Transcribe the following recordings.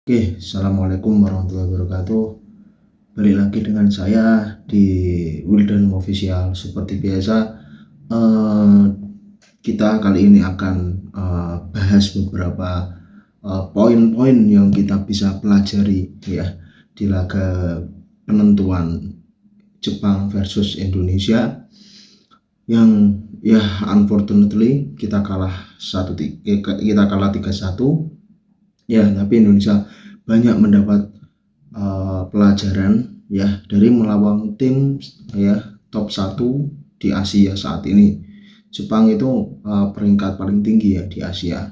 Oke, assalamualaikum warahmatullahi wabarakatuh. Balik lagi dengan saya di Wildan Official. Seperti biasa, eh, kita kali ini akan bahas beberapa poin-poin yang kita bisa pelajari ya di laga penentuan Jepang versus Indonesia yang ya unfortunately kita kalah 3-1 ya, tapi Indonesia banyak mendapat pelajaran ya dari melawan tim ya top 1 di Asia saat ini. Jepang itu peringkat paling tinggi ya di Asia.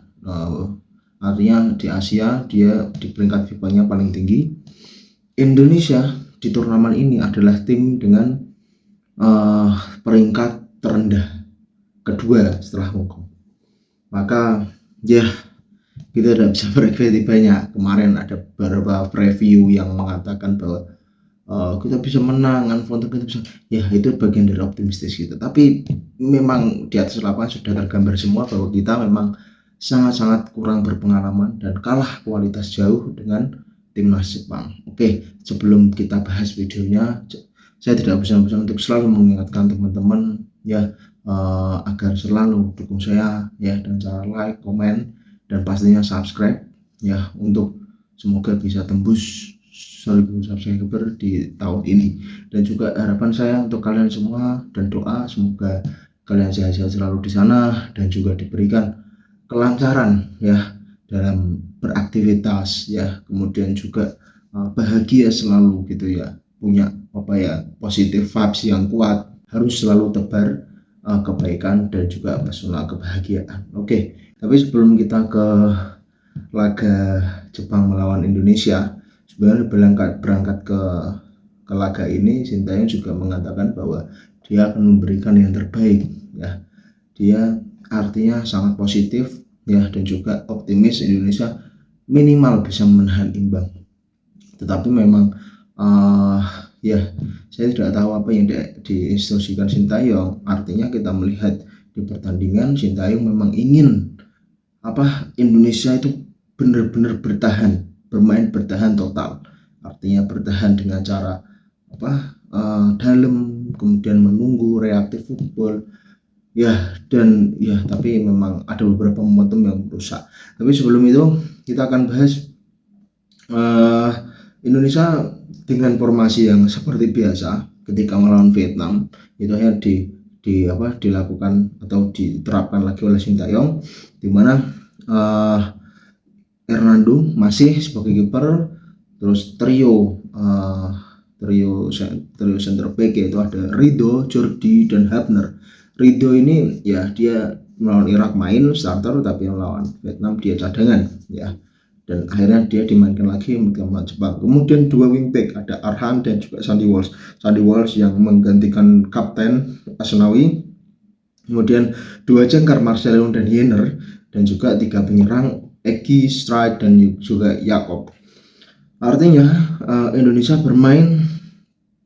Artinya di Asia dia di peringkat FIFA-nya paling tinggi. Indonesia di turnamen ini adalah tim dengan peringkat terendah kedua setelah Hong Kong. Maka ya kita tidak bisa berekspektasi banyak. Kemarin ada beberapa preview yang mengatakan bahwa kita bisa menang, kita bisa, ya itu bagian dari optimistis kita. Tapi memang di atas lapangan sudah tergambar semua bahwa kita memang sangat-sangat kurang berpengalaman dan kalah kualitas jauh dengan timnas Jepang. Oke, sebelum kita bahas videonya, saya tidak bosan-bosan untuk selalu mengingatkan teman-teman ya agar selalu dukung saya ya dengan cara like, komen, dan pastinya subscribe ya untuk semoga bisa tembus 1000 subscriber di tahun ini. Dan juga harapan saya untuk kalian semua dan doa semoga kalian sehat-sehat selalu di sana dan juga diberikan kelancaran ya dalam beraktivitas ya, kemudian juga bahagia selalu gitu ya, punya positive vibes yang kuat, harus selalu tebar kebaikan dan juga personal kebahagiaan. Oke, tapi sebelum kita ke laga Jepang melawan Indonesia, sebenarnya berangkat ke laga ini, Sintayong juga mengatakan bahwa dia akan memberikan yang terbaik ya. Dia artinya sangat positif ya, dan juga optimis Indonesia minimal bisa menahan imbang. Tetapi memang ya saya tidak tahu apa yang diinstruksikan Sintayong. Artinya kita melihat di pertandingan Sintayong memang ingin Indonesia itu benar-benar bermain bertahan total. Artinya bertahan dengan cara dalam, kemudian menunggu reaktif football ya, dan ya tapi memang ada beberapa momentum yang rusak. Tapi sebelum itu kita akan bahas Indonesia dengan formasi yang seperti biasa ketika melawan Vietnam. Itu hanya dilakukan atau diterapkan lagi oleh Sintayong, di mana Hernando masih sebagai kiper, terus trio center back yaitu ada Ridho, Jordi, dan Hapner. Ridho ini ya dia melawan Irak main starter, tapi melawan Vietnam dia cadangan ya, dan akhirnya dia dimainkan lagi melawan Jepang. Kemudian dua wingback ada Arhan dan juga Sandy Walsh yang menggantikan kapten Asnawi. Kemudian dua jangkar Marcelino dan Yenner, dan juga tiga penyerang Egi, Strike, dan juga Yakob. Artinya Indonesia bermain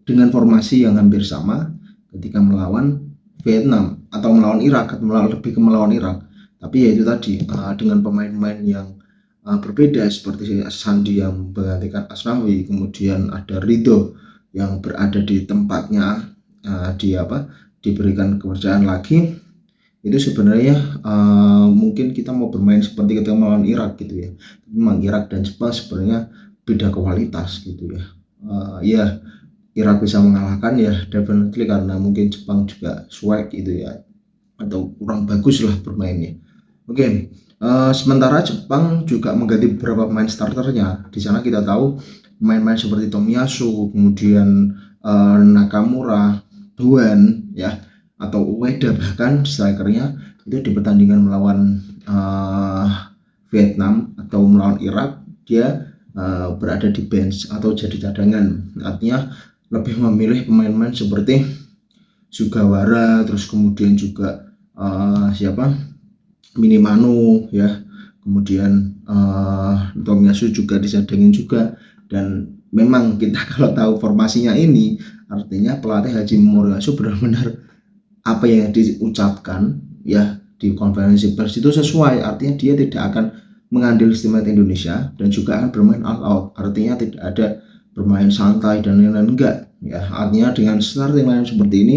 dengan formasi yang hampir sama ketika melawan Vietnam atau melawan Irak, lebih ke melawan Irak. Tapi ya itu tadi dengan pemain-pemain yang berbeda, seperti Sandi yang menggantikan Asnawi, kemudian ada Ridho yang berada di tempatnya, diberikan kepercayaan lagi. Itu sebenarnya mungkin kita mau bermain seperti kita melawan Irak gitu ya. Memang Irak dan Jepang sebenarnya beda kualitas gitu ya. Ya Irak bisa mengalahkan ya definitely karena mungkin Jepang juga swag gitu ya, atau kurang bagus lah bermainnya. Oke, sementara Jepang juga mengganti beberapa pemain starternya. Di sana kita tahu pemain-pemain seperti Tomiyasu, kemudian Nakamura, Doan ya, atau Ueda bahkan strikernya itu di pertandingan melawan Vietnam atau melawan Irak dia berada di bench atau jadi cadangan. Artinya lebih memilih pemain-pemain seperti Sugawara, terus kemudian juga Minimano ya, kemudian Tomiyasu juga dicadangin juga. Dan memang kita kalau tahu formasinya ini, artinya pelatih Haji Moriyasu benar-benar apa yang diucapkan ya di konferensi pers itu sesuai. Artinya dia tidak akan mengambil istimewa Indonesia dan juga akan bermain all out, artinya tidak ada bermain santai dan lain-lain, enggak ya. Artinya dengan starting line seperti ini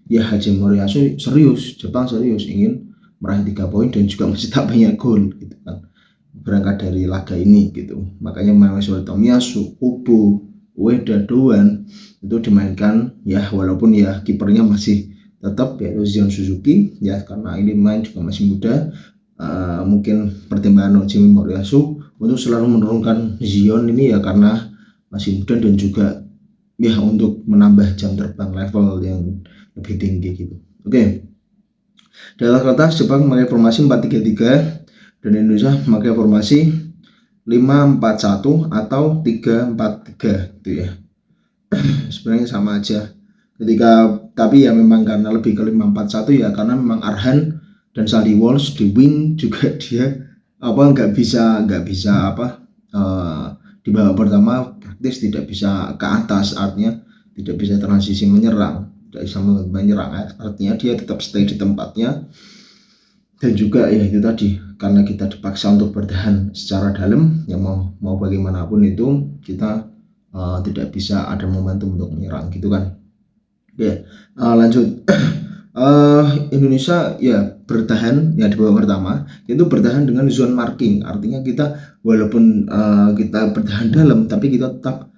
ya, Haji Moriyasu serius, Jepang serius ingin meraih 3 poin dan juga mencetak banyak gol gitu kan, berangkat dari laga ini gitu. Makanya Mahasiswa Tomiyasu, Kubo, Ueda, Doan itu dimainkan ya, walaupun ya kipernya masih tetap yaitu Zion Suzuki ya, karena ini main juga masih muda. Mungkin pertimbangan Jimmy Moriyasu untuk selalu menurunkan Zion ini ya karena masih muda dan juga ya untuk menambah jam terbang level yang lebih tinggi gitu. Oke. Dalam kertas Jepang memakai formasi 4-3-3 dan Indonesia memakai formasi 5-4-1 atau 3-4-3 gitu ya. Sebenarnya sama aja tapi ya memang karena lebih ke 5-4-1 ya, karena memang Arhan dan Saldi Walsh di wing juga dia nggak bisa di babak pertama praktis tidak bisa ke atas, artinya tidak bisa transisi menyerang, tidak bisa menyerang, artinya dia tetap stay di tempatnya. Dan juga ya itu tadi, karena kita dipaksa untuk bertahan secara dalam ya, mau bagaimanapun itu kita tidak bisa ada momentum untuk menyerang gitu kan. Oke, lanjut. Indonesia ya bertahan ya di babak pertama itu bertahan dengan zone marking, artinya kita walaupun kita bertahan dalam tapi kita tetap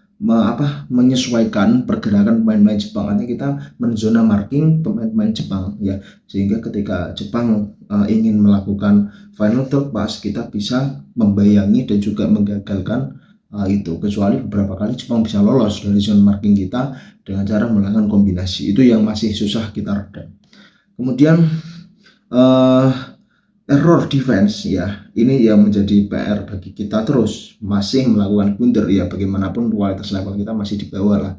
menyesuaikan pergerakan pemain-pemain Jepang, artinya kita menzona marking pemain-pemain Jepang ya, sehingga ketika Jepang ingin melakukan final third pass kita bisa membayangi dan juga menggagalkan itu, kecuali beberapa kali Jepang bisa lolos dari zone marking kita dengan cara melakukan kombinasi, itu yang masih susah kita redam. Kemudian error defense ya, ini yang menjadi PR bagi kita, terus masih melakukan blunder ya, bagaimanapun kualitas level kita masih di bawah lah,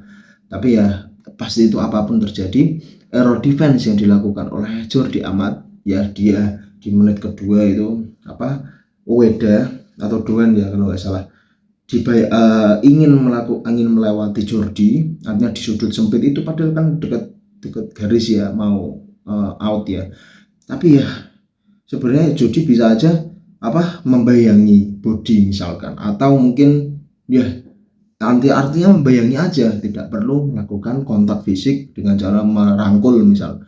tapi ya pasti itu apapun terjadi, error defense yang dilakukan oleh Jordi Amat ya, dia di menit kedua itu Ueda atau Doan ya kalau nggak salah, ingin melewati Jordi, artinya di sudut sempit itu padahal kan dekat garis ya, mau out ya, tapi ya sebenarnya Jordi bisa aja membayangi body misalkan, atau mungkin ya artinya membayangi aja, tidak perlu melakukan kontak fisik dengan cara merangkul misal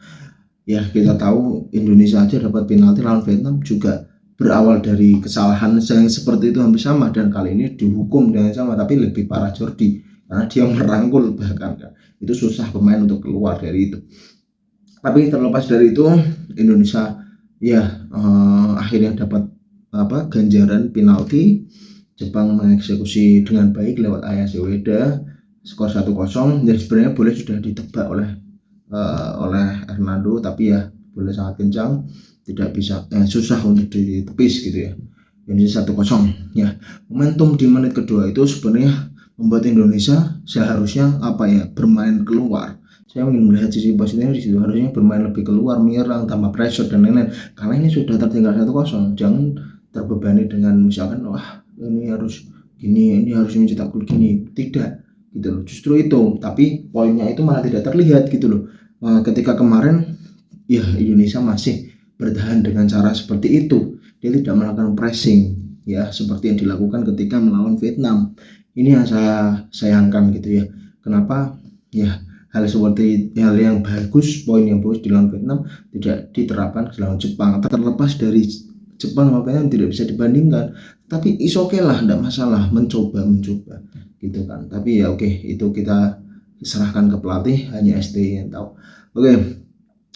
ya. Kita tahu Indonesia aja dapat penalti lawan Vietnam juga berawal dari kesalahan yang seperti itu hampir sama, dan kali ini dihukum dengan sama, tapi lebih parah Jordi karena dia merangkul bahkan kan. Itu susah pemain untuk keluar dari itu. Tapi terlepas dari itu Indonesia ya akhirnya dapat ganjaran penalti. Jepang mengeksekusi dengan baik lewat Ayase Ueda, skor 1-0, dan sebenarnya boleh sudah ditebak oleh Hernando, tapi ya boleh sangat kencang, tidak bisa susah untuk ditepis gitu ya. Ini 1-0 ya. Momentum di menit kedua itu sebenarnya membuat Indonesia seharusnya bermain keluar. Saya ingin melihat sisi positifnya di situ, harusnya bermain lebih keluar, menyerang, tambah pressure dan lain-lain, karena ini sudah tertinggal 1-0. Jangan terbebani dengan misalkan ini harus gini, ini harus mencetak gol gini, tidak gitu loh. Justru itu, tapi poinnya itu malah tidak terlihat gitu loh. Ketika kemarin ya Indonesia masih bertahan dengan cara seperti itu, dia tidak melakukan pressing ya seperti yang dilakukan ketika melawan Vietnam. Ini yang saya sayangkan gitu ya, kenapa ya hal yang bagus, poin yang bagus di lawan Vietnam tidak diterapkan di lawan Jepang. Terlepas dari Jepang sama Vietnam tidak bisa dibandingkan, tapi is okay lah, tidak masalah, mencoba gitu kan. Tapi ya oke, itu kita serahkan ke pelatih, hanya ST yang tahu. Oke.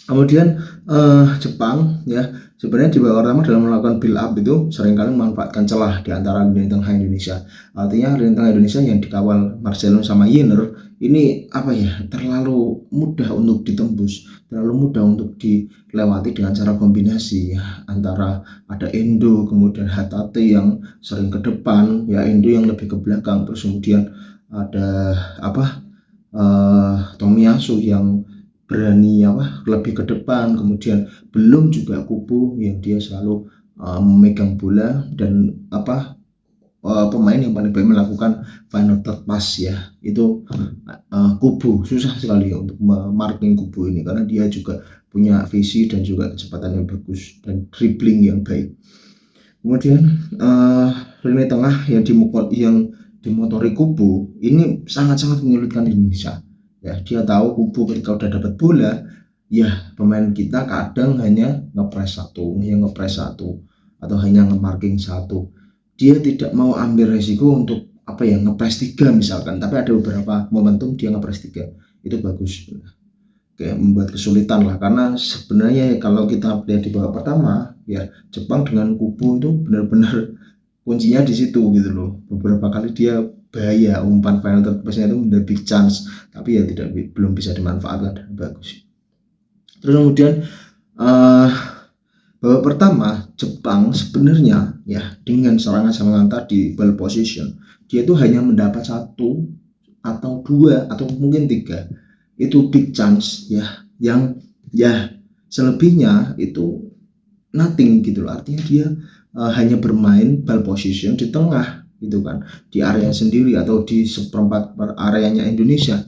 Kemudian Jepang ya, sebenarnya di babak pertama dalam melakukan build up itu seringkali memanfaatkan celah di antara lini tengah Indonesia. Artinya lini tengah Indonesia yang dikawal Marcelo sama Yenner ini terlalu mudah untuk ditembus, terlalu mudah untuk dilewati dengan cara kombinasi ya, antara ada Endo kemudian Hatate yang sering ke depan ya, Endo yang lebih ke belakang, terus kemudian ada Tomiyasu yang berani lebih ke depan, kemudian belum juga Kubo yang dia selalu memegang bola, dan pemain yang paling baik melakukan final third pass ya, itu Kubo. Susah sekali untuk marking Kubo ini karena dia juga punya visi dan juga kecepatan yang bagus dan dribbling yang baik. Kemudian lini tengah yang dimotori Kubo ini sangat-sangat menyulitkan Indonesia. Ya, dia tahu Kubo ketika udah dapat bola, ya pemain kita kadang hanya ngepres satu atau hanya nge-marking satu. Dia tidak mau ambil resiko untuk ngepres 3 misalkan, tapi ada beberapa momentum dia ngepres 3. Itu bagus. Kayak membuat kesulitan lah, karena sebenarnya kalau kita lihat di babak pertama ya Jepang dengan Kubo itu benar-benar kuncinya di situ gitu loh. Beberapa kali dia bahaya, umpan final third pass-nya itu udah big chance, tapi ya belum bisa dimanfaatkan dan bagus. Terus kemudian babak pertama Jepang sebenarnya ya dengan serangan-serangan tadi, ball position, dia itu hanya mendapat 1 atau 2 atau mungkin 3 itu big chance ya, yang ya selebihnya itu nothing gitu loh. Artinya dia hanya bermain ball position di tengah gitu kan, di area sendiri atau di seperempat areanya Indonesia.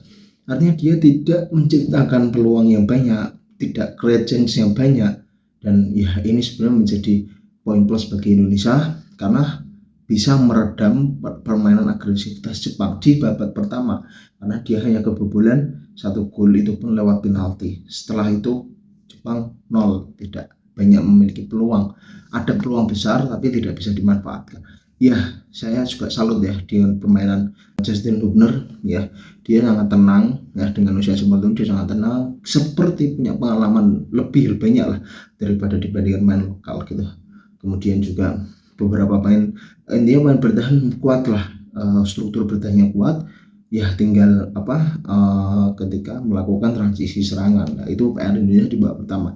Artinya dia tidak menciptakan peluang yang banyak, tidak create chance yang banyak, dan ya ini sebenarnya menjadi poin plus bagi Indonesia karena bisa meredam permainan agresivitas Jepang di babak pertama, karena dia hanya kebobolan 1 gol itu pun lewat penalti. Setelah itu Jepang 0, tidak banyak memiliki peluang, ada peluang besar tapi tidak bisa dimanfaatkan. Ya, saya juga salut ya dengan permainan Justin Hubner ya. Dia sangat tenang ya, dengan usia seperti dia sangat tenang, seperti punya pengalaman lebih banyak lah daripada dibandingkan main lokal gitu. Kemudian juga beberapa main bertahan kuat lah, struktur bertahannya kuat ya, tinggal ketika melakukan transisi serangan. Nah, itu PR Indonesia di babak pertama,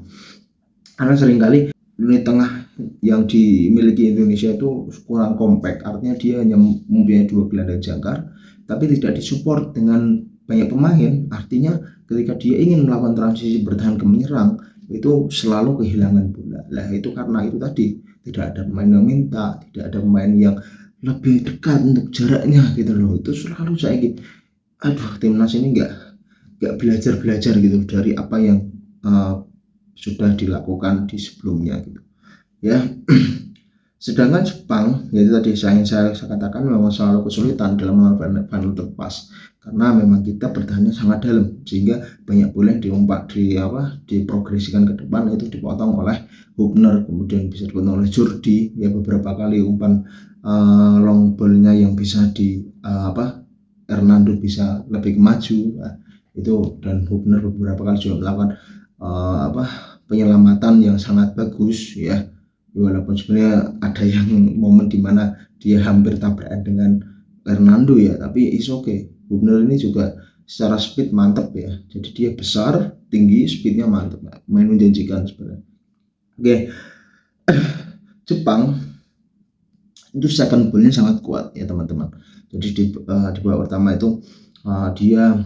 karena seringkali lini tengah yang dimiliki Indonesia itu kurang kompak, artinya dia hanya mempunyai 2 gelandang jangkar tapi tidak disupport dengan banyak pemain. Artinya ketika dia ingin melakukan transisi bertahan ke menyerang itu selalu kehilangan bola. Nah itu karena itu tadi tidak ada pemain yang minta, tidak ada pemain yang lebih dekat untuk jaraknya gitu loh. Itu selalu saya gitu, aduh timnas ini nggak belajar gitu dari apa yang sudah dilakukan di sebelumnya gitu ya. Sedangkan Jepang, yaitu tadi saya katakan memang selalu kesulitan dalam melakukan final third pass, karena memang kita bertahannya sangat dalam sehingga banyak bola yang diprogresikan ke depan itu dipotong oleh Hubner, kemudian bisa dipotong oleh Jordi ya, beberapa kali umpan long ball-nya yang bisa Hernando bisa lebih maju itu, dan Hubner beberapa kali juga melakukan penyelamatan yang sangat bagus ya, walaupun sebenarnya ada yang momen dimana dia hampir tabrakan dengan Hernando ya, tapi is okay. Hubner ini juga secara speed mantap ya, jadi dia besar, tinggi, speednya mantap, main menjanjikan sebenarnya. Oke. Jepang itu second ball-nya sangat kuat ya teman-teman. Jadi di babak pertama itu dia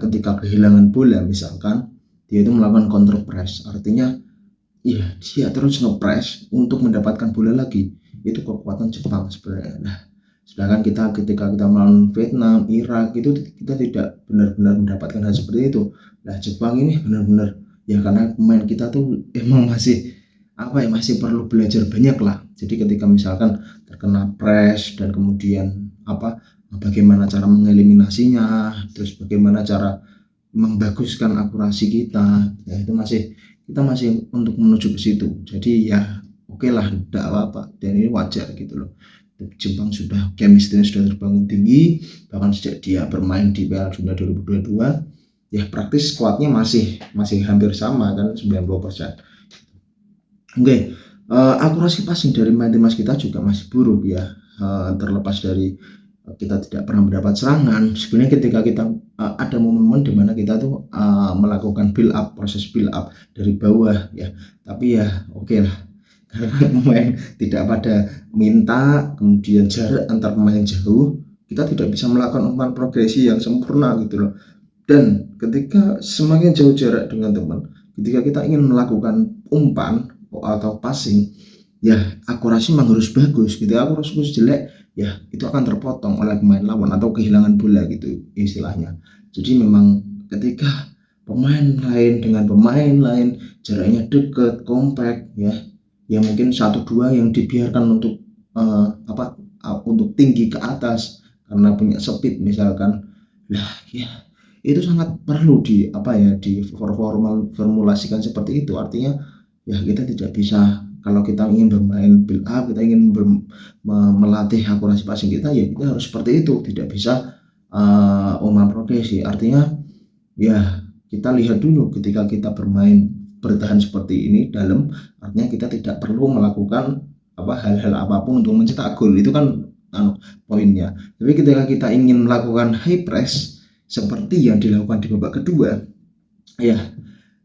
ketika kehilangan bola misalkan, dia itu melakukan counter press, artinya ya dia terus nge-press untuk mendapatkan bola lagi. Itu kekuatan Jepang sebenarnya. Nah, sedangkan ketika kita melawan Vietnam, Irak itu kita tidak benar-benar mendapatkan hal seperti itu. Nah, Jepang ini benar-benar ya, karena pemain kita tuh emang masih perlu belajar banyak lah. Jadi ketika misalkan terkena press dan kemudian bagaimana cara mengeliminasinya, terus bagaimana cara membaguskan akurasi kita, ya itu kita masih untuk menuju ke situ. Jadi ya oke lah, tidak apa-apa, dan ini wajar gitu loh. Jepang sudah chemistry sudah terbangun tinggi, bahkan sejak dia bermain di Piala Dunia 2022 ya praktis squadnya masih hampir sama kan, 90%. Oke. Akurasi passing dari main timnas kita juga masih buruk ya, terlepas dari kita tidak pernah mendapat serangan. Sebenarnya ketika kita ada momen-momen di mana kita tuh melakukan build up, proses build up dari bawah ya, tapi ya oke lah, karena pemain tidak pada minta, kemudian jarak antar pemain jauh, kita tidak bisa melakukan umpan progresi yang sempurna gitu loh. Dan ketika semakin jauh jarak dengan teman, ketika kita ingin melakukan umpan atau passing ya, akurasi memang harus bagus gitu. Akurasi jelek ya itu akan terpotong oleh pemain lawan atau kehilangan bola gitu istilahnya. Jadi memang ketika pemain lain dengan pemain lain jaraknya dekat, kompak ya, ya mungkin 1-2 yang dibiarkan untuk untuk tinggi ke atas karena punya speed misalkan. Lah ya itu sangat perlu formulasikan seperti itu. Artinya ya kita tidak bisa, kalau kita ingin bermain build up, kita ingin melatih akurasi passing kita, ya kita harus seperti itu, tidak bisa umpan progresi. Artinya ya kita lihat dulu ketika kita bertahan seperti ini dalam, artinya kita tidak perlu melakukan hal-hal apapun untuk mencetak gol, itu kan poinnya. Tapi ketika kita ingin melakukan high press seperti yang dilakukan di babak kedua, ya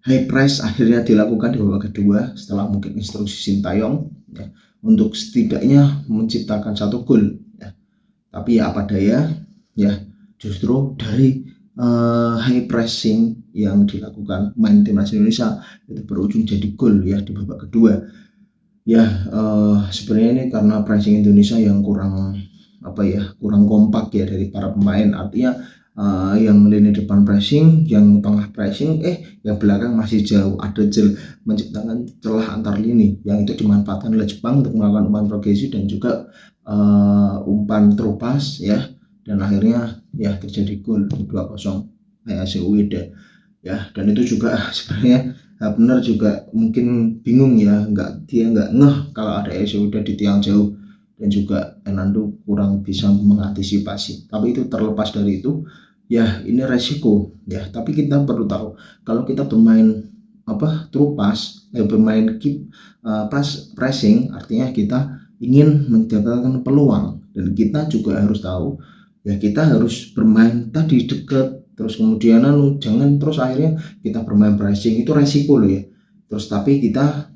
high press akhirnya dilakukan di babak kedua setelah mungkin instruksi Sintayong ya, untuk setidaknya menciptakan 1 gol ya. Tapi ya apa daya ya, justru dari high pressing yang dilakukan main timnas Indonesia itu berujung jadi gol ya di babak kedua. Ya sebenarnya ini karena pressing Indonesia yang kurang kompak ya dari para pemain. Artinya yang lini depan pressing, yang tengah pressing, yang belakang masih jauh, ada menciptakan celah antar lini yang itu dimanfaatkan oleh Jepang untuk melakukan umpan progresi dan juga umpan terupas ya, dan akhirnya ya terjadi gol 2-0 AC Ueda ya. Dan itu juga sebenarnya benar juga mungkin bingung ya, dia nggak ngeh kalau ada AC Ueda di tiang jauh, dan juga Hernando kurang bisa mengantisipasi. Tapi itu terlepas dari itu ya, ini resiko ya. Tapi kita perlu tahu kalau kita bermain terupas, bermain pressing, artinya kita ingin mendapatkan peluang, dan kita juga harus tahu ya kita harus bermain tadi dekat, terus kemudian jangan terus akhirnya kita bermain pressing, itu resiko loh ya. Terus tapi kita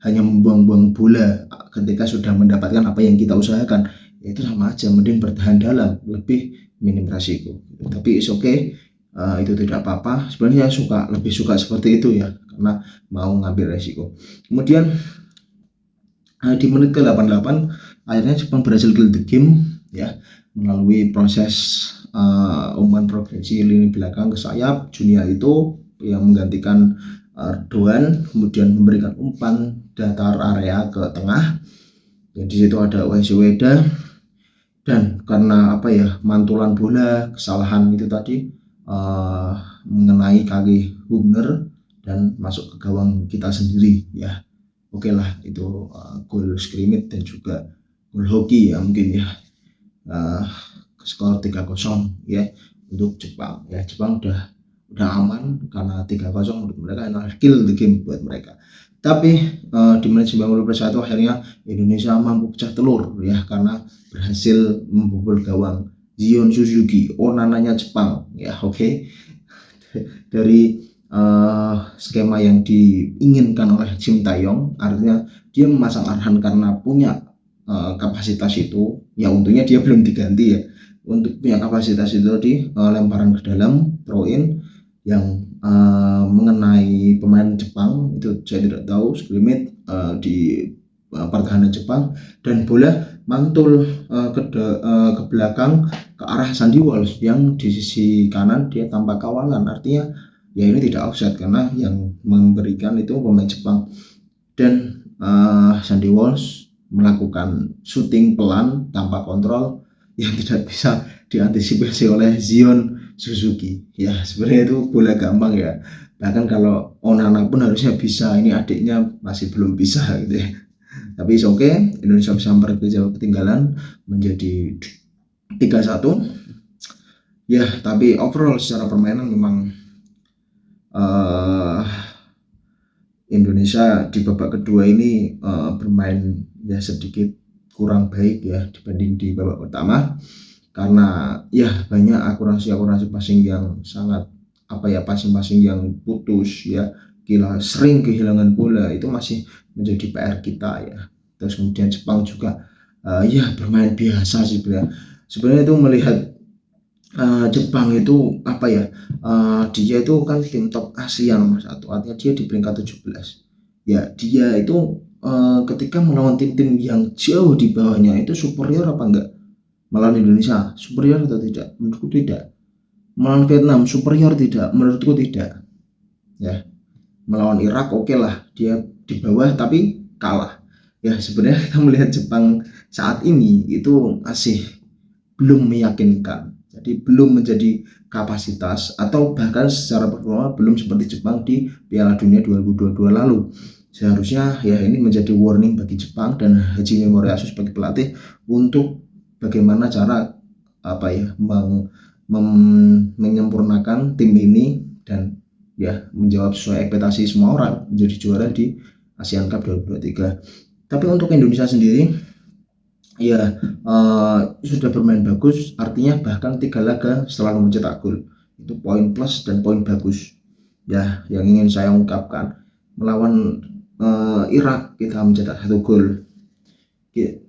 hanya membuang-buang bola ketika sudah mendapatkan apa yang kita usahakan, itu sama aja, mending bertahan dalam, lebih minim resiko. Tapi it's okay, itu tidak apa-apa. Sebenarnya saya lebih suka seperti itu ya, karena mau ngambil resiko. Kemudian di menit ke-88 akhirnya Jepang berhasil kill the game ya, melalui proses umpan progresi lini belakang ke sayap. Junia itu yang menggantikan Erdogan, kemudian memberikan umpan datar area ke tengah. Jadi di situ ada AC Ueda, dan karena mantulan bola, kesalahan itu tadi mengenai kaki Hubner dan masuk ke gawang kita sendiri ya. Oke lah, itu gol scrimmage dan juga gol hoki ya mungkin ya. Skor 3-0 ya untuk Jepang ya. Jepang udah aman karena 3-0 menurut mereka, kill the game buat mereka. Tapi di menit 91 akhirnya Indonesia mampu pecah telur ya, karena berhasil membobol gawang Zion Suzuki, onananya Jepang ya. Oke. Dari skema yang diinginkan oleh Sintayong, artinya dia memasang Arhan karena punya kapasitas itu ya. Untungnya dia belum diganti ya, untuk punya kapasitas itu di lemparan ke dalam, throw in yang mengenai pemain Jepang itu saya tidak tahu, scrimmage di pertahanan Jepang, dan bola mantul ke belakang ke arah Sandy Walsh yang di sisi kanan dia tanpa kawalan. Artinya ya ini tidak offside karena yang memberikan itu pemain Jepang, dan Sandy Walsh melakukan shooting pelan tanpa kontrol yang tidak bisa diantisipasi oleh Zion Suzuki ya. Sebenarnya itu bola gampang ya, bahkan kalau Onana pun harusnya bisa, ini adiknya masih belum bisa gitu ya. Tapi it's okay, Indonesia bisa memperkecil ketinggalan menjadi 3-1 ya. Tapi overall secara permainan memang Indonesia di babak kedua ini bermain ya sedikit kurang baik ya dibanding di babak pertama, karena ya banyak akurasi passing yang sangat passing yang putus ya, sering kehilangan bola, itu masih menjadi PR kita ya. Terus kemudian Jepang juga ya bermain biasa sih sebenarnya itu melihat Jepang itu dia itu kan tim top Asia nomor 1, artinya dia di peringkat 17 ya. Dia itu ketika melawan tim-tim yang jauh di bawahnya itu superior apa enggak? Melawan Indonesia superior atau tidak? Menurutku tidak. Melawan Vietnam superior tidak? Menurutku tidak ya. Melawan Irak oke lah, dia di bawah tapi kalah. Ya sebenarnya kita melihat Jepang saat ini itu masih belum meyakinkan. Jadi belum menjadi kapasitas atau bahkan secara performa belum seperti Jepang di Piala Dunia 2022 lalu. Seharusnya ya ini menjadi warning bagi Jepang dan Hajime Moriyasu sebagai pelatih untuk bagaimana cara menyempurnakan tim ini dan ya menjawab sesuai ekspektasi semua orang menjadi juara di ASEAN Cup 2023. Tapi untuk Indonesia sendiri ya sudah bermain bagus, artinya bahkan 3 laga selalu mencetak gol. Itu poin plus dan poin bagus. Ya, yang ingin saya ungkapkan, melawan Irak kita mencetak 1 gol.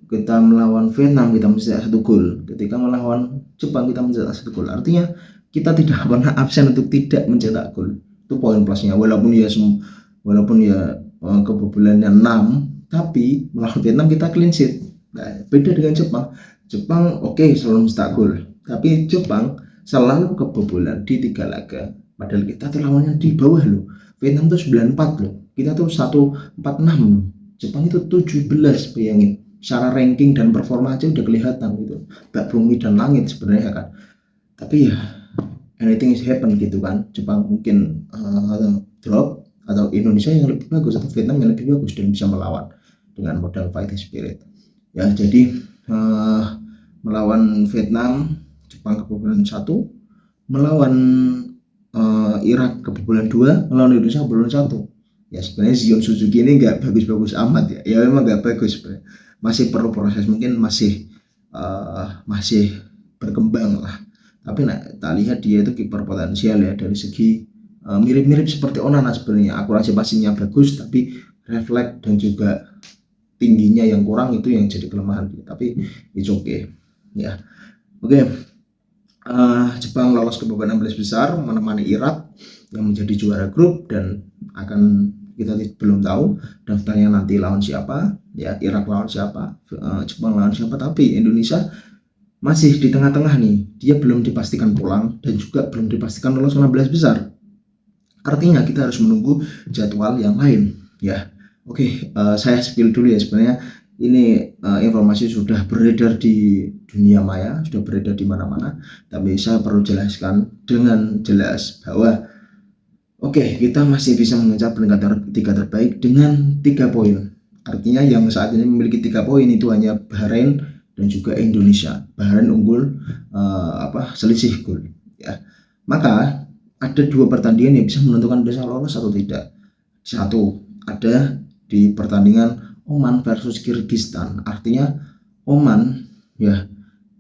Kita melawan Vietnam kita mencetak 1 gol. Ketika melawan Jepang kita mencetak 1 gol. Artinya kita tidak pernah absen untuk tidak mencetak gol. Itu poin plusnya. Walaupun ya kebobolannya 6, tapi melawan Vietnam kita clean sheet. Nah, beda dengan Jepang oke, selalu mencetak gol, tapi Jepang selalu kebobolan di 3 laga. Padahal kita tuh lawannya di bawah loh. Vietnam tuh 94 loh, kita tuh 146 loh. Jepang itu 17, bayangin. Secara ranking dan performa aja udah kelihatan gitu. Bak bumi dan langit sebenarnya kan. Tapi ya anything is happen gitu kan. Jepang mungkin drop atau Indonesia yang lebih bagus atau Vietnam yang lebih bagus dan bisa melawan dengan modal fighting spirit. Ya jadi melawan Vietnam Jepang kebobolan 1, melawan Irak kebobolan 2, melawan Indonesia kebobolan 1. Ya sebenarnya Zion Suzuki ini nggak bagus-bagus amat ya. Ya memang nggak bagus sebenarnya. Masih perlu proses, mungkin masih berkembang lah. Tapi tak lihat dia itu kiper potensial ya, dari segi mirip-mirip seperti Onana sebenarnya. Akurasi passingnya bagus, tapi refleks dan juga tingginya yang kurang itu yang jadi kelemahan. Tapi it's okay ya. Oke. Jepang lolos ke babak 16 besar menemani Irak yang menjadi juara grup, dan kita belum tahu daftarnya nanti lawan siapa ya, Irak lawan siapa, Jepang lawan siapa, tapi Indonesia masih di tengah-tengah nih, dia belum dipastikan pulang dan juga belum dipastikan lolos 16 besar. Artinya kita harus menunggu jadwal yang lain ya. Oke, saya spill dulu ya. Sebenarnya ini informasi sudah beredar di dunia maya, sudah beredar di mana-mana, tapi saya perlu jelaskan dengan jelas bahwa kita masih bisa mengejar peringkat 3 terbaik dengan 3 poin. Artinya yang saat ini memiliki 3 poin itu hanya Bahrain dan juga Indonesia. Bahrain unggul selisih gol ya. Maka ada 2 pertandingan yang bisa menentukan bisa lolos atau tidak. Satu, ada di pertandingan Oman versus Kyrgyzstan. Artinya Oman ya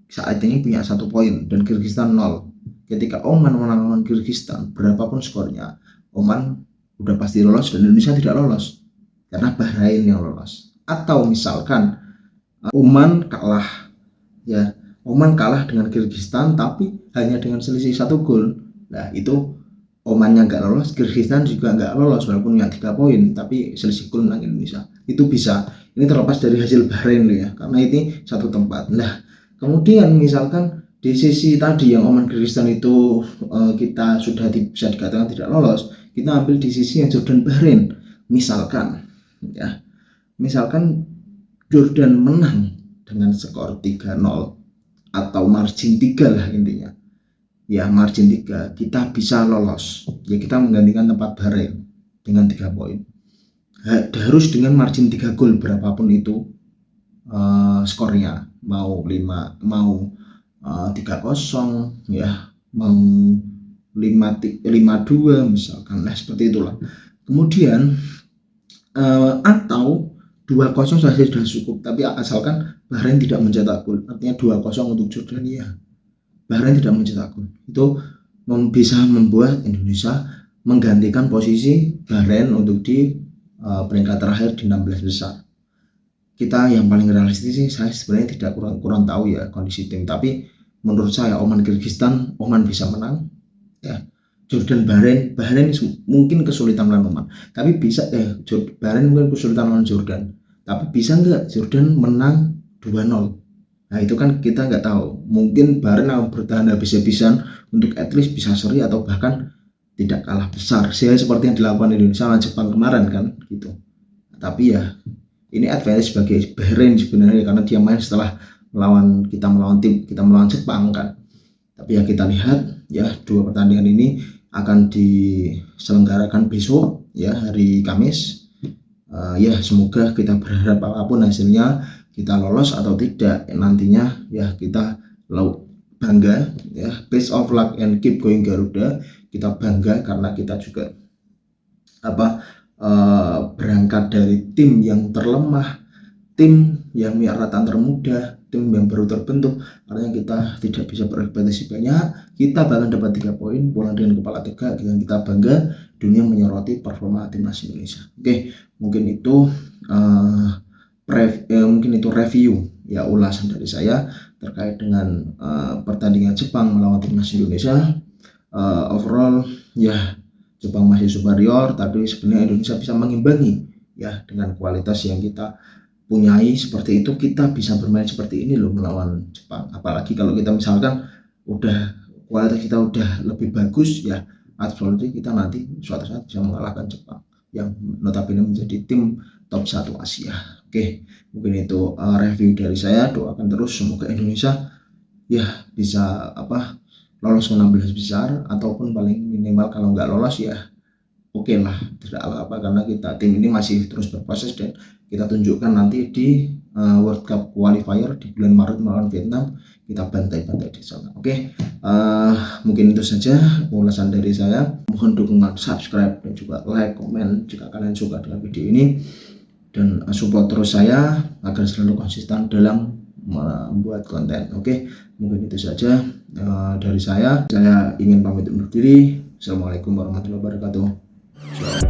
saat ini punya 1 poin dan Kyrgyzstan 0. Ketika Oman menang Kyrgyzstan, berapapun skornya, Oman udah pasti lolos dan Indonesia tidak lolos karena Bahrain yang lolos. Atau misalkan Oman kalah dengan Kyrgyzstan tapi hanya dengan selisih 1 gol. Nah itu Omannya nggak lolos, Kyrgyzstan juga nggak lolos walaupun punya 3 poin, tapi selisih gol menang Indonesia. Itu bisa. Ini terlepas dari hasil Bahrain ya, karena ini 1 tempat. Nah kemudian misalkan di sisi tadi yang Oman Kyrgyzstan itu kita sudah bisa dikatakan tidak lolos, kita ambil di sisi yang Jordan Bahrain. Misalkan Jordan menang dengan skor 3-0 atau margin 3 lah intinya. Ya margin 3, kita bisa lolos. Ya kita menggantikan tempat Bahrain dengan 3 poin. Harus dengan margin 3 gol berapapun itu skornya. Mau 5, mau 3-0 ya, mau 5-2 misalkan. Nah seperti itulah. Kemudian atau 2-0 saja sudah cukup, tapi asalkan Bahrain tidak mencetak gol. Artinya 2-0 untuk Jordania. Bahrain tidak mencetak gol. Itu bisa membuat Indonesia menggantikan posisi Bahrain untuk di peringkat terakhir di 16 besar. Kita yang paling realistis sih, saya sebenarnya tidak kurang tahu ya kondisi tim, tapi menurut saya Oman Kyrgyzstan, Oman bisa menang ya. Jordan Bahrain mungkin kesulitan melawan Oman, tapi bisa Bahrain mungkin kesulitan melawan Jordan, tapi bisa nggak Jordan menang 2-0? Nah itu kan kita nggak tahu, mungkin Bahrain akan bertahan habis-habisan untuk at least bisa seri atau bahkan tidak kalah besar, seperti yang dilakukan Indonesia lawan Jepang kemarin kan gitu. Tapi ya ini advantage bagi Bahrain sebenarnya, karena dia main setelah melawan tim kita melawan Jepang kan. Tapi ya kita lihat ya, dua pertandingan ini akan diselenggarakan besok ya, hari Kamis. Ya semoga kita berharap apapun hasilnya, kita lolos atau tidak nantinya ya, kita bangga ya, best of luck and keep going Garuda. Kita bangga karena kita juga berangkat dari tim yang terlemah, tim yang miaratan termuda, tim yang baru terbentuk. Artinya kita tidak bisa berekspektasi banyak, kita bahkan dapat 3 poin, pulang dengan kepala tegak, dengan kita bangga. Dunia menyoroti performa timnas Indonesia. Oke, mungkin itu review ya, ulasan dari saya terkait dengan pertandingan Jepang melawan timnas Indonesia. Overall ya, Jepang masih superior, tapi sebenarnya Indonesia bisa mengimbangi ya, dengan kualitas yang kita punyai seperti itu. Kita bisa bermain seperti ini loh melawan Jepang. Apalagi kalau kita misalkan kualitas kita udah lebih bagus ya, absolutely kita nanti suatu saat bisa mengalahkan Jepang yang notabene menjadi tim top 1 Asia. Oke, mungkin itu review dari saya. Doakan terus semoga Indonesia ya bisa lolos ke 16 besar, ataupun paling minimal kalau nggak lolos ya oke lah, tidak apa-apa, karena tim ini masih terus berproses dan kita tunjukkan nanti di World Cup qualifier di bulan Maret melawan Vietnam, kita bantai-bantai di sana. Oke, mungkin itu saja ulasan dari saya. Mohon dukungan subscribe dan juga like, komen jika kalian suka dengan video ini, dan support terus saya agar selalu konsisten dalam membuat konten. Oke, mungkin itu saja dari saya ingin pamit undur diri. Assalamualaikum warahmatullahi wabarakatuh.